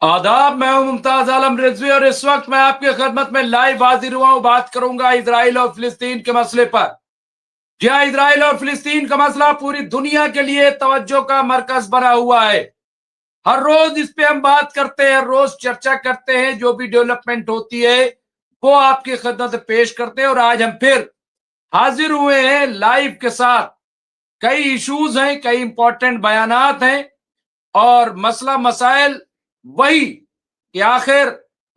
आदाब, मैं हूं मुमताज आलम रिजवी और इस वक्त मैं आपकी खिदमत में लाइव हाजिर हुआ हूं। बात करूंगा इजराइल और फिलिस्तीन के मसले पर। जी हाँ, इजराइल और फिलिस्तीन का मसला पूरी दुनिया के लिए तवज्जो का मरकज बना हुआ है। हर रोज इस पे हम बात करते हैं, हर रोज चर्चा करते हैं, जो भी डेवलपमेंट होती है वो आपकी खिदमत में पेश करते हैं। और आज हम फिर हाजिर हुए हैं लाइव के साथ। कई इश्यूज हैं, कई इंपॉर्टेंट बयानात हैं और मसला मसाइल वही कि आखिर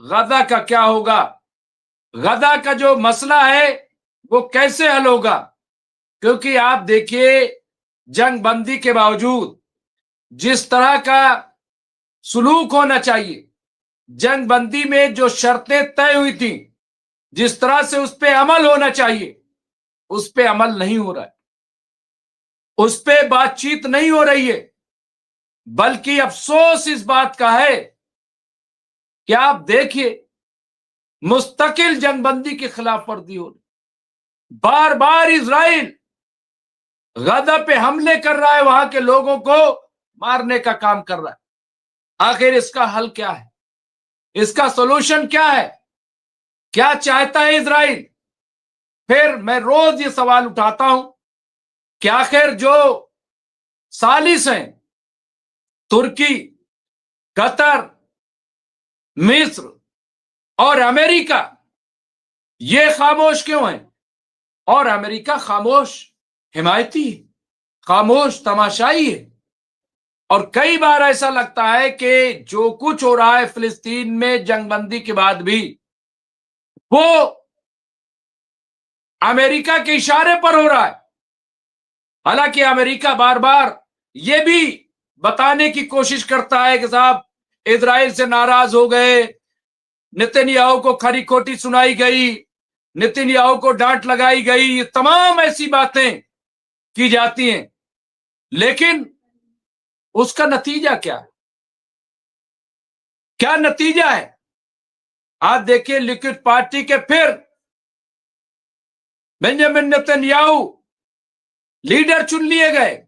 गजा का क्या होगा, गजा का जो मसला है वो कैसे हल होगा। क्योंकि आप देखिए, जंग बंदी के बावजूद जिस तरह का सुलूक होना चाहिए, जंग बंदी में जो शर्तें तय हुई थी, जिस तरह से उस पर अमल होना चाहिए, उस पर अमल नहीं हो रहा है, उस पर बातचीत नहीं हो रही है। बल्कि अफसोस इस बात का है कि आप देखिए, मुस्तकिल जंगबंदी की खिलाफ वर्जी हो रही, बार बार इजराइल गजा पे हमले कर रहा है, वहां के लोगों को मारने का काम कर रहा है। आखिर इसका हल क्या है, इसका सोल्यूशन क्या है, क्या चाहता है इजराइल? फिर मैं रोज ये सवाल उठाता हूं कि आखिर जो सालिस हैं, तुर्की, कतर, मिस्र और अमेरिका, ये खामोश क्यों हैं? और अमेरिका खामोश हिमायती है, खामोश तमाशाई है। और कई बार ऐसा लगता है कि जो कुछ हो रहा है फिलिस्तीन में जंगबंदी के बाद भी, वो अमेरिका के इशारे पर हो रहा है। हालांकि अमेरिका बार बार ये भी बताने की कोशिश करता है कि साहब इजराइल से नाराज हो गए, नेतन्याहू को खरी खोटी सुनाई गई, नेतन्याहू को डांट लगाई गई, ये तमाम ऐसी बातें की जाती हैं। लेकिन उसका नतीजा क्या है? क्या नतीजा है? आप देखिए, लिक्विड पार्टी के फिर बेंजामिन नेतन्याहू लीडर चुन लिए गए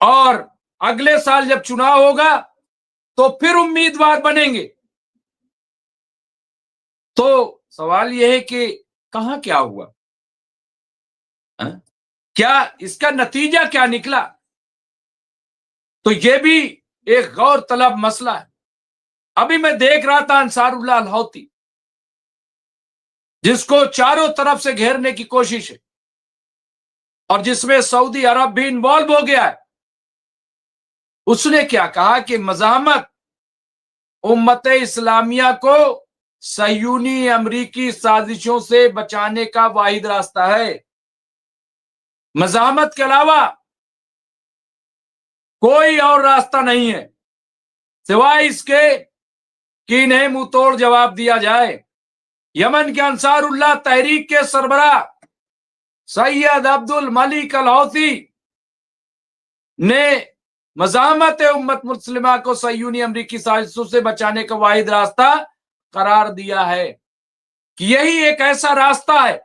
और अगले साल जब चुनाव होगा तो फिर उम्मीदवार बनेंगे। तो सवाल यह है कि कहां क्या हुआ, क्या इसका नतीजा क्या निकला? तो यह भी एक गौर तलब मसला है। अभी मैं देख रहा था अंसारुल्लाह अल हौती, जिसको चारों तरफ से घेरने की कोशिश है और जिसमें सऊदी अरब भी इन्वॉल्व हो गया है। उसने क्या कहा कि मज़ाहमत उम्मत इस्लामिया को सह्यूनी अमरीकी साजिशों से बचाने का वाहिद रास्ता है। मज़ाहमत के अलावा कोई और रास्ता नहीं है सिवाय इसके कि इन्हें मुंह तोड़ जवाब दिया जाए। यमन के अंसारुल्लाह तहरीक के सरबराह सैयद अब्दुल मलिक अल हौती ने मज़ाहमत उम्मत मुस्लिमा को सह्यूनी अमरीकी साजिशों से बचाने का वाहिद रास्ता करार दिया है कि यही एक ऐसा रास्ता है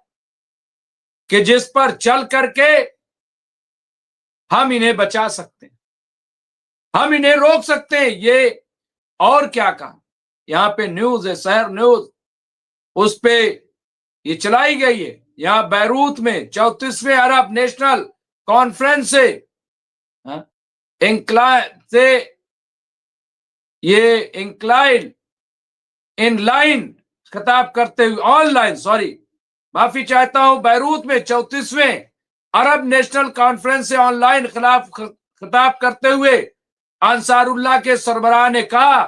कि जिस पर चल करके हम इन्हें बचा सकते हैं, हम इन्हें रोक सकते हैं। ये और क्या कहा, यहां पे न्यूज है, शहर न्यूज, उस पे ये चलाई गई है। यहां बैरूत में 34वें अरब नेशनल कॉन्फ्रेंस से इंक्लाइन इनलाइन खिताब करते हुए, ऑनलाइन, सॉरी माफी चाहता हूं, बैरूत में 34वें अरब नेशनल कॉन्फ्रेंस से ऑनलाइन खिताब करते हुए अंसारुल्लाह के सरबराह ने कहा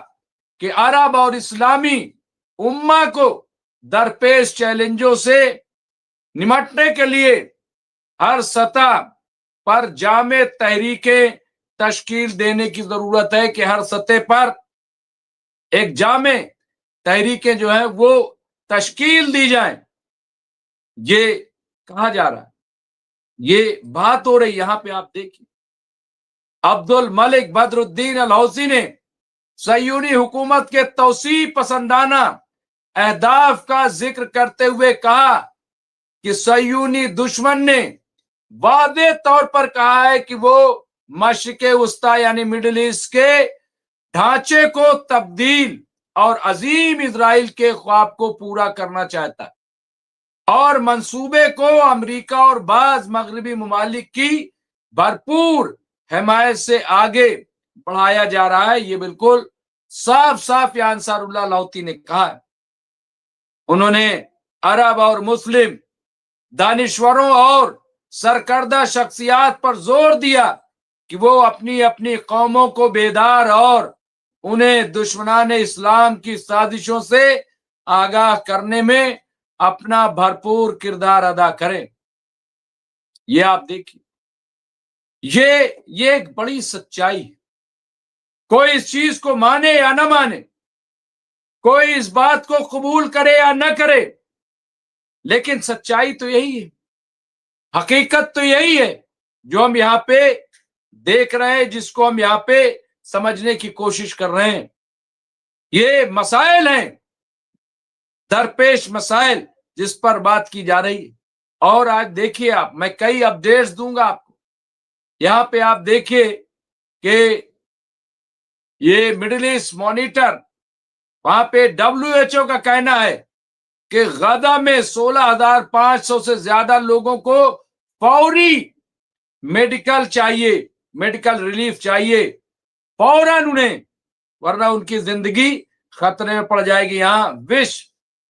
कि अरब और इस्लामी उम्मा को दरपेश चैलेंजों से निपटने के लिए हर सतह पर जामे तहरीकें तश्कील देने की जरूरत है, कि हर सतह पर एक जामे तहरीकें जो है वो तश्कील दी जाए। ये कहा जा रहा है, ये बात हो रही, यहां पे आप देखिए अब्दुल मलिक बदरुद्दीन अल हौसी ने सह्यूनी हुकूमत के तौसी पसंदाना अहदाफ का जिक्र करते हुए कहा कि सह्यूनी दुश्मन ने वादे तौर पर कहा है कि वो मशरिक़ वस्ता यानी मिडिल ईस्ट के ढांचे को तब्दील और अजीम इजराइल के ख्वाब को पूरा करना चाहता है और मंसूबे को अमेरिका और बाज मगरबी ममालिक की भरपूर हिमायत से आगे बढ़ाया जा रहा है। ये बिल्कुल साफ साफ या अंसारुल्लाह लाहौती ने कहा है। उन्होंने अरब और मुस्लिम दानिश्वरों और सरकर्दा शख्सियात पर जोर दिया कि वो अपनी अपनी कौमों को बेदार और उन्हें दुश्मनान इस्लाम की साजिशों से आगाह करने में अपना भरपूर किरदार अदा करें। ये आप देखिए, ये एक बड़ी सच्चाई है। कोई इस चीज को माने या न माने, कोई इस बात को कबूल करे या न करे, लेकिन सच्चाई तो यही है, हकीकत तो यही है जो हम यहां पे देख रहे हैं, जिसको हम यहां पे समझने की कोशिश कर रहे हैं। ये मसाइल हैं, दरपेश मसाइल जिस पर बात की जा रही है। और आज देखिए आप, मैं कई अपडेट्स दूंगा आपको। यहां पे आप देखिए कि ये मिडिल ईस्ट मॉनिटर, वहां पे WHO का कहना है कि गजा में 16,500 से ज्यादा लोगों को फौरी मेडिकल चाहिए, मेडिकल रिलीफ चाहिए फौरन उन्हें, वरना उनकी जिंदगी खतरे में पड़ जाएगी। यहां विश्व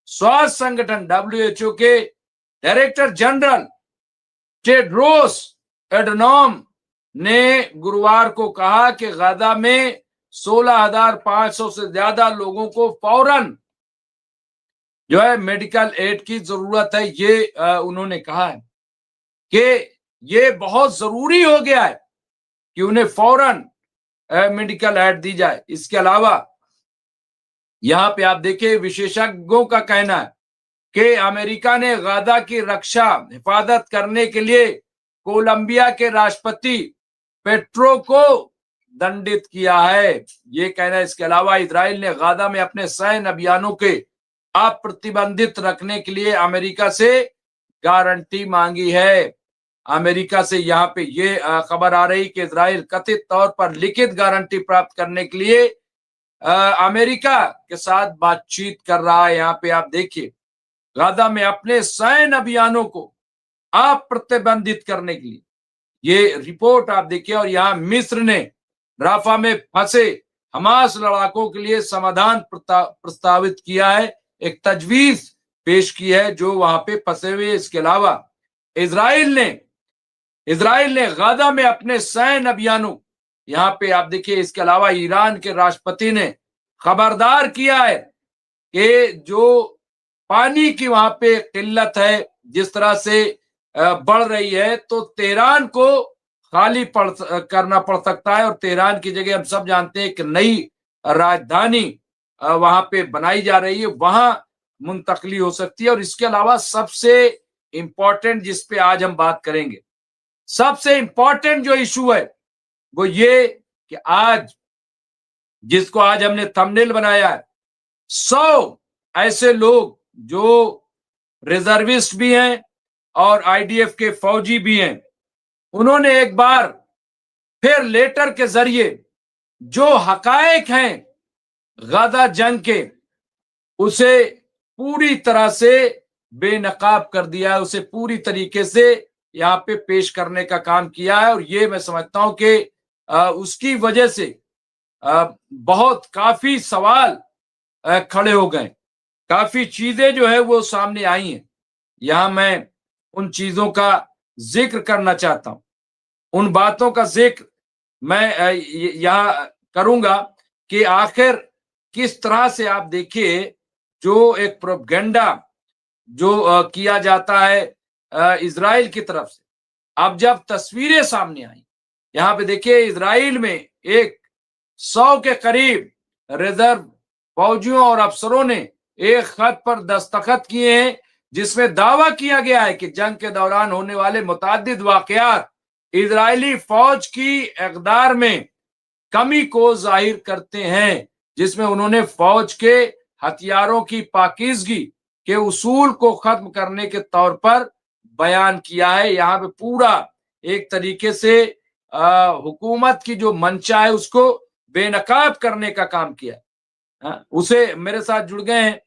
स्वास्थ्य संगठन WHO के डायरेक्टर जनरल टेड्रोस एडनॉम ने गुरुवार को कहा कि गजा में 16,500 से ज्यादा लोगों को फौरन जो है मेडिकल एड की जरूरत है। ये उन्होंने कहा है कि ये बहुत जरूरी हो गया है कि उन्हें फौरन मेडिकल एड दी जाए। इसके अलावा यहां पे आप देखिए, विशेषज्ञों का कहना है कि अमेरिका ने गजा की रक्षा हिफाजत करने के लिए कोलंबिया के राष्ट्रपति पेट्रो को दंडित किया है, ये कहना है। इसके अलावा इजराइल ने गजा में अपने सैन्य अभियानों के अप्रतिबंधित रखने के लिए अमेरिका से गारंटी मांगी है। अमेरिका से यहाँ पे ये खबर आ रही कि इजराइल कथित तौर पर लिखित गारंटी प्राप्त करने के लिए अमेरिका के साथ बातचीत कर रहा है। यहाँ पे आप देखिए, गजा में अपने सैन्य अभियानों को अप्रतिबंधित करने के लिए, ये रिपोर्ट आप देखिए। और यहाँ मिस्र ने राफा में फंसे हमास लड़ाकों के लिए समाधान प्रस्तावित किया है, एक तजवीज पेश की है जो वहां पे फंसे हुए। इसके अलावा इजराइल ने गजा में अपने सैन्य अभियानों, यहाँ पे आप देखिए। इसके अलावा ईरान के राष्ट्रपति ने खबरदार किया है कि जो पानी की वहां पे किल्लत है जिस तरह से बढ़ रही है, तो तेहरान को खाली करना पड़ सकता है और तेहरान की जगह हम सब जानते हैं कि नई राजधानी वहां पे बनाई जा रही है, वहां मुंतकली हो सकती है। और इसके अलावा सबसे इंपॉर्टेंट जिस पे आज हम बात करेंगे, सबसे इंपॉर्टेंट जो इशू है वो ये कि आज, जिसको आज हमने थंबनेल बनाया है, 100 ऐसे लोग जो रिजर्विस्ट भी हैं और IDF के फौजी भी हैं, उन्होंने एक बार फिर लेटर के जरिए जो हकायक हैं गजा जंग के, उसे पूरी तरह से बेनकाब कर दिया है, उसे पूरी तरीके से यहाँ पे पेश करने का काम किया है। और ये मैं समझता हूं कि उसकी वजह से बहुत काफी सवाल खड़े हो गए, काफी चीजें जो है वो सामने आई हैं। यहां मैं उन चीजों का जिक्र करना चाहता हूं, उन बातों का जिक्र मैं यहां करूंगा कि आखिर किस तरह से आप देखिए जो एक प्रोपेगेंडा जो किया जाता है इजराइल की तरफ से। अब जब तस्वीरें सामने आई, यहाँ पे देखिए, इजराइल में एक 100 के करीब रिजर्व फौजियों और अफसरों ने एक खत पर दस्तखत किए हैं जिसमें दावा किया गया है कि जंग के दौरान होने वाले मुतअद्दिद वाकयात इजरायली फौज की इक़दार में कमी को जाहिर करते हैं, जिसमें उन्होंने फौज के हथियारों की पाकीज़गी के उसूल को खत्म करने के तौर पर बयान किया है। यहाँ पे पूरा एक तरीके से हुकूमत की जो मंशा है उसको बेनकाब करने का काम किया। उसे मेरे साथ जुड़ गए हैं,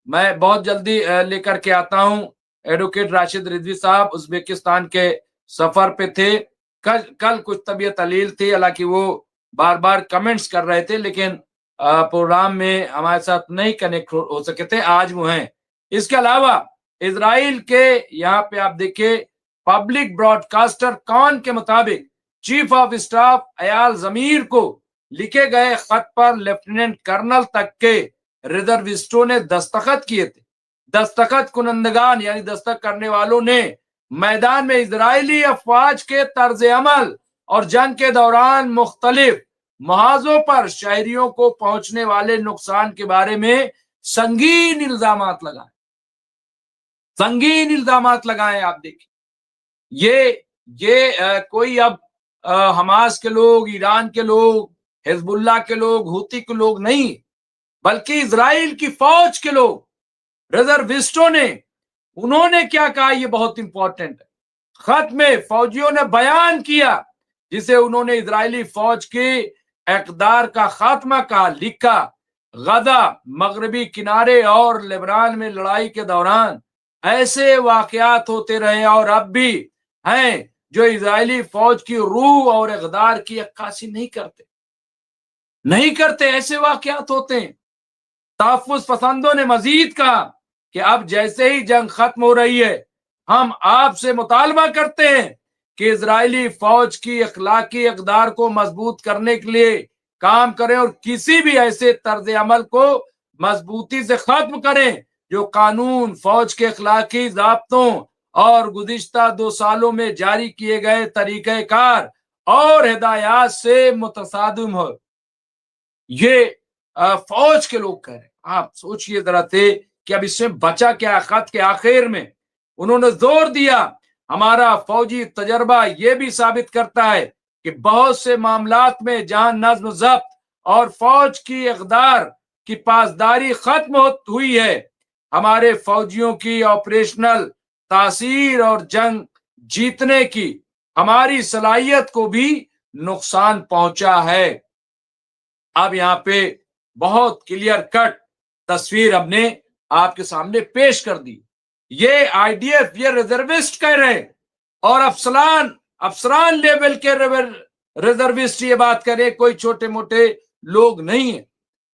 मैं बहुत जल्दी लेकर के आता हूं। एडवोकेट राशिद रिजवी साहब उज्बेकिस्तान के सफर पे थे। कल कुछ तबीयत अलील थी, हालांकि वो बार बार कमेंट्स कर रहे थे, लेकिन प्रोग्राम में हमारे साथ नहीं कनेक्ट हो सके थे। आज वो हैं। इसके अलावा इजराइल के यहाँ पे आप देखिए, पब्लिक ब्रॉडकास्टर कॉन के मुताबिक चीफ ऑफ स्टाफ अयाल जमीर को लिखे गए खत पर लेफ्टिनेंट कर्नल तक के रिजर्विस्टों ने दस्तखत किए थे। दस्तखत कुनंदगान यानी दस्तखत करने वालों ने मैदान में इजरायली अफवाज के तर्ज अमल और जंग के दौरान मुख्तलिफ महाजों पर शहरियों को पहुंचने वाले नुकसान के बारे में संगीन इल्जाम लगाए। संगीन इल्जाम लगाए। आप देखिए, ये कोई अब हमास के लोग, ईरान के लोग, हिजबुल्लाह के लोग, हुती के लोग नहीं, बल्कि इजराइल की फौज के लोग, रिजर्विस्टों ने, उन्होंने क्या कहा, ये बहुत इंपॉर्टेंट है। खत में फौजियों ने बयान किया, जिसे उन्होंने इजरायली फौज के इक़दार का खात्मा कहा। लिखा, गजा, मगरबी किनारे और लेबनान में लड़ाई के दौरान ऐसे वाकयात होते रहे और अब भी हैं जो इजरायली फौज की रूह और इक़दार की अक्कासी नहीं करते। ऐसे वाकयात होते हैं। तहफ़्फ़ुज़ पसंदों ने मजीद कहा कि अब जैसे ही जंग खत्म हो रही है, हम आपसे मुतालबा करते हैं कि इजरायली फौज की अखलाकी इक़दार को मजबूत करने के लिए काम करें और किसी भी ऐसे तर्ज अमल को मजबूती से खत्म करें जो कानून, फौज के अखलाकी ज़ाब्तों और गुज़िश्ता 2 सालों में जारी किए गए तरीक़ेकार और हिदायत से मुतसादिम हो। ये फौज के लोग कह रहे हैं। आप सोचिए जरा थे कि अब इसमें बचा क्या। खत के आखिर में उन्होंने जोर दिया, हमारा फौजी तजर्बा ये भी साबित करता है कि बहुत से मामलात में जहां नज्म ज़ब्त और फौज की इक़दार की पासदारी खत्म हुई है, हमारे फौजियों की ऑपरेशनल तासीर और जंग जीतने की हमारी सलाहियत को भी नुकसान पहुंचा है। अब यहाँ पे बहुत क्लियर कट तस्वीर हमने आपके सामने पेश कर दी। ये आईडीएफ, ये रिजर्विस्ट कह रहे हैं और अफसरान लेवल के रिजर्विस्ट ये बात करें, कोई छोटे मोटे लोग नहीं है।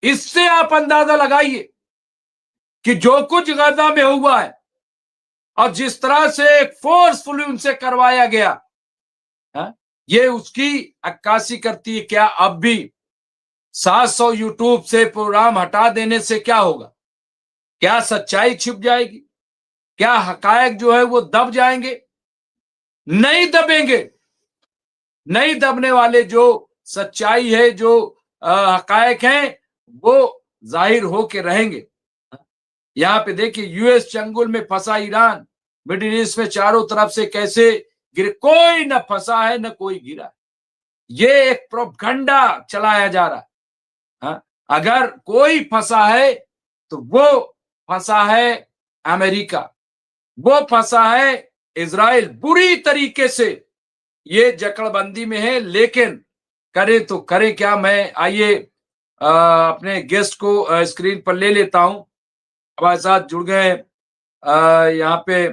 इससे आप अंदाजा लगाइए कि जो कुछ गजा में हुआ है और जिस तरह से फोर्सफुली उनसे करवाया गया, ये उसकी अक्कासी करती है। क्या अब भी 700 यूट्यूब से प्रोग्राम हटा देने से क्या होगा? क्या सच्चाई छिप जाएगी? क्या हकायक जो है वो दब जाएंगे? नहीं दबेंगे। नहीं दबने वाले, जो सच्चाई है, जो हकायक हैं, वो जाहिर होके रहेंगे। यहां पे देखिए, यूएस चंगुल में फंसा ईरान, मिडिल ईस्ट में चारों तरफ से कैसे गिरे, कोई न फंसा है न कोई गिरा। ये एक प्रोपगंडा चलाया जा रहा है। अगर कोई फंसा है तो वो फंसा है अमेरिका, वो फंसा है इजराइल। बुरी तरीके से ये जकड़बंदी में है, लेकिन करे तो करे क्या। मैं आइए अपने गेस्ट को स्क्रीन पर ले लेता हूं। हमारे साथ जुड़ गए यहाँ पे